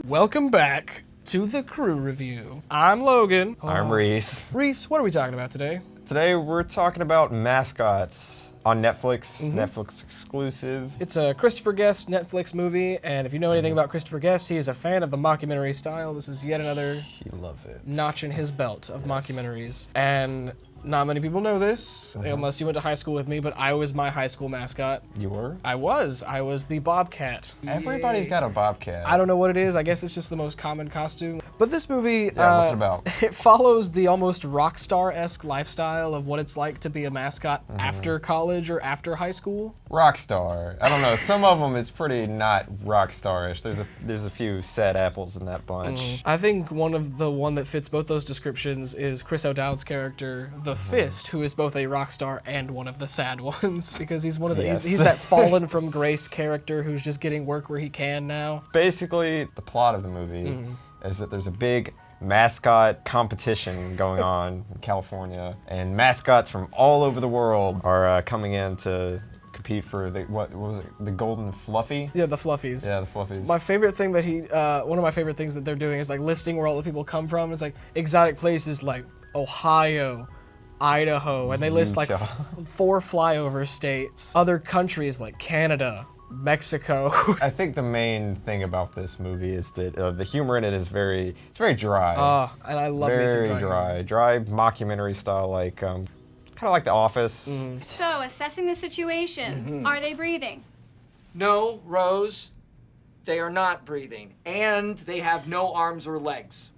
Welcome back to the Crew Review. I'm Logan. I'm Reese. Reese, what are we talking about today? Today we're talking about Mascots on Netflix, Netflix exclusive. It's a Christopher Guest Netflix movie, and if you know anything about Christopher Guest, he is a fan of the mockumentary style. This is yet another He loves it. notch in his belt of mockumentaries. And not many people know this, unless you went to high school with me, but I was my high school mascot. You were? I was the Bobcat. Everybody's Yay. got a bobcat. I don't know what it is. I guess it's just the most common costume. But this movie, what's it about? It follows the almost rock star-esque lifestyle of what it's like to be a mascot after college or after high school. Rockstar. I don't know. Some of them it's pretty not rock star-ish. There's a few sad apples in that bunch. I think one that fits both those descriptions is Chris O'Dowd's character, the Fist, who is both a rock star and one of the sad ones, because he's one of the he's that fallen from grace character who's just getting work where he can now. Basically, the plot of the movie is that there's a big mascot competition going on in California, and mascots from all over the world are coming in to compete for the, what was it, the Golden Fluffy? Yeah, the Fluffies. Yeah, the Fluffies. My favorite thing that one of my favorite things that they're doing is like listing where all the people come from. It's like exotic places like Ohio, Idaho, and they list like 4 flyover states. Other countries like Canada, Mexico. I think the main thing about this movie is that the humor in it is very dry. And I love me some dry mockumentary style, like kind of like The Office. So, assessing the situation, are they breathing? No, Rose, they are not breathing, and they have no arms or legs.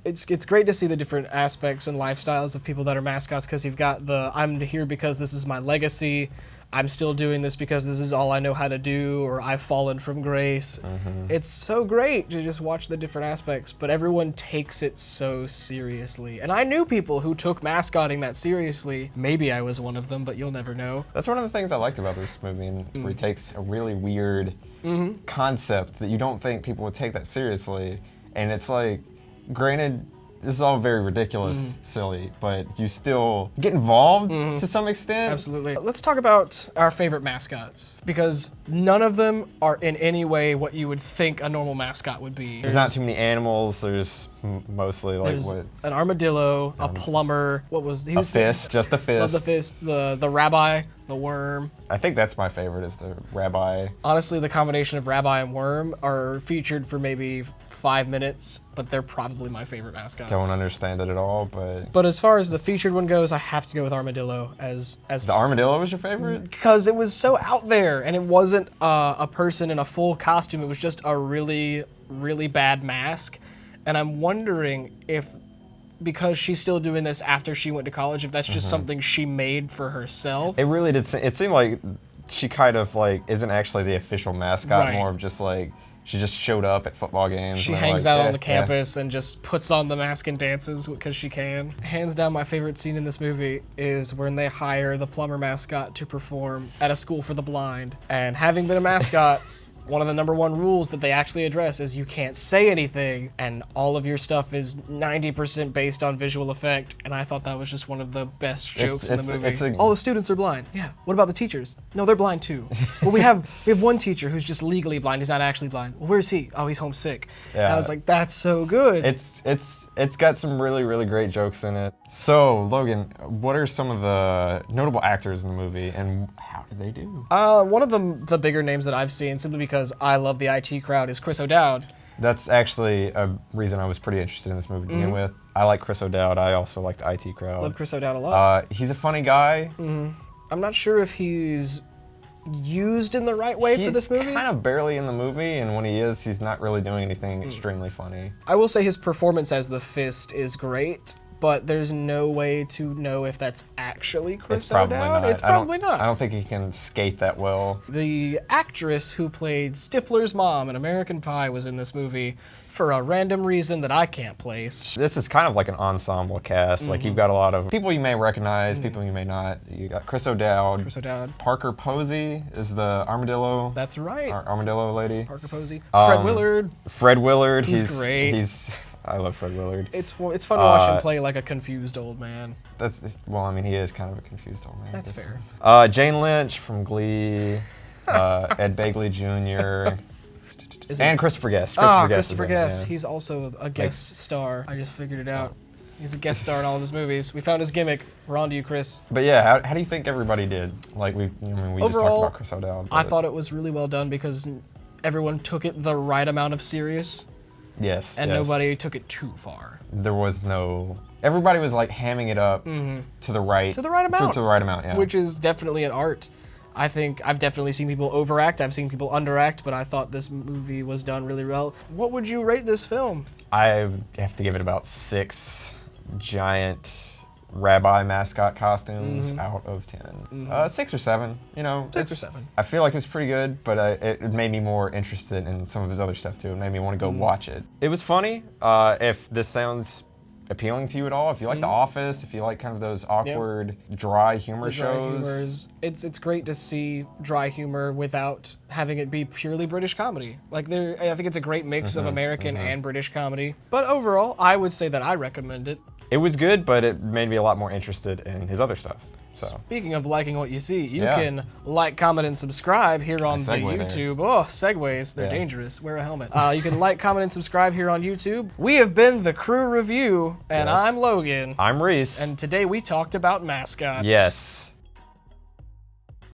It's great to see the different aspects and lifestyles of people that are mascots, because you've got the I'm here because this is my legacy, I'm still doing this because this is all I know how to do, or I've fallen from grace. It's so great to just watch the different aspects, but everyone takes it so seriously. And I knew people who took mascotting that seriously. Maybe I was one of them, but you'll never know. That's one of the things I liked about this movie, where he takes a really weird concept that you don't think people would take that seriously, and it's like, granted, this is all very ridiculous, silly, but you still get involved to some extent. Absolutely. Let's talk about our favorite mascots, because none of them are in any way what you would think a normal mascot would be. There's not too many animals. There's mostly like There's an armadillo, a plumber. What was he? a fist, just a fist. Love the fist. The rabbi, the worm. I think that's my favorite, is the rabbi. Honestly, the combination of rabbi and worm are featured for maybe 5 minutes, but they're probably my favorite mascots. Don't understand it at all, but... But as far as the featured one goes, I have to go with armadillo as The armadillo was your favorite? because it was so out there, and it wasn't a person in a full costume. It was just a really, really bad mask. And I'm wondering if, because she's still doing this after she went to college, if that's just something she made for herself. It really did. It seemed like she kind of like isn't actually the official mascot, Right. more of just like she just showed up at football games. She and they're hangs like, out "Yeah, on the yeah." campus and just puts on the mask and dances because she can. Hands down, my favorite scene in this movie is when they hire the plumber mascot to perform at a school for the blind. And having been a mascot, one of the #1 rules that they actually address is you can't say anything, and all of your stuff is 90% based on visual effect. And I thought that was just one of the best jokes in the movie. All the students are blind. Yeah. What about the teachers? No, they're blind too. Well, we have one teacher who's just legally blind. He's not actually blind. Well, where's he? Oh, he's homesick. Yeah. And I was like, that's so good. It's got some really great jokes in it. So Logan, what are some of the notable actors in the movie, and how did they do? One of the bigger names that I've seen, simply because I love the IT crowd, is Chris O'Dowd. That's actually a reason I was pretty interested in this movie to begin with. I like Chris O'Dowd. I also like the IT crowd. Love Chris O'Dowd a lot. He's a funny guy. I'm not sure if he's used in the right way for this movie. He's kind of barely in the movie, and when he is, he's not really doing anything extremely funny. I will say his performance as the Fist is great, but there's no way to know if that's actually Chris O'Dowd. It's probably not. I don't think he can skate that well. The actress who played Stifler's mom in American Pie was in this movie for a random reason that I can't place. This is kind of like an ensemble cast. Like, you've got a lot of people you may recognize, people you may not. You got Chris O'Dowd. Chris O'Dowd. Parker Posey is the armadillo. That's right. Armadillo lady. Parker Posey. Fred Willard. Fred Willard. He's great. I love Fred Willard. It's fun to watch him play like a confused old man. Well, I mean, he is kind of a confused old man. That's fair. Jane Lynch from Glee, Ed Begley Jr. Guest. And Christopher Guest. Christopher is in it, Guest. yeah. He's also a guest star. I just figured it out. He's a guest star in all of his movies. We found his gimmick. We're on to you, Chris. But yeah, how do you think everybody did? Like we just talked Overall, about Chris O'Dowd. I but- thought it was really well done because everyone took it the right amount of serious, Yes. and yes. nobody took it too far. There was no. Everybody was like hamming it up to the right. To the right amount. To the right amount, yeah. Which is definitely an art. I think I've definitely seen people overact. I've seen people underact, but I thought this movie was done really well. What would you rate this film? I have to give it about 6 giant rabbi mascot costumes out of 10. 6 or 7, you know. 6 or 7. I feel like it was pretty good, but it made me more interested in some of his other stuff too. It made me want to go watch it. It was funny. If this sounds appealing to you at all, if you like The Office, if you like kind of those awkward, dry humor shows. It's great to see dry humor without having it be purely British comedy. Like I think it's a great mix of American and British comedy. But overall, I would say that I recommend it. It was good, but it made me a lot more interested in his other stuff. So. Speaking of liking what you see, you Yeah. can like, comment, and subscribe here on the segue there. YouTube. Oh, segues, they're Yeah. dangerous. Wear a helmet. You can like, comment, and subscribe here on YouTube. We have been The Crew Review, and Yes. I'm Logan. I'm Reese. And today we talked about mascots. yes.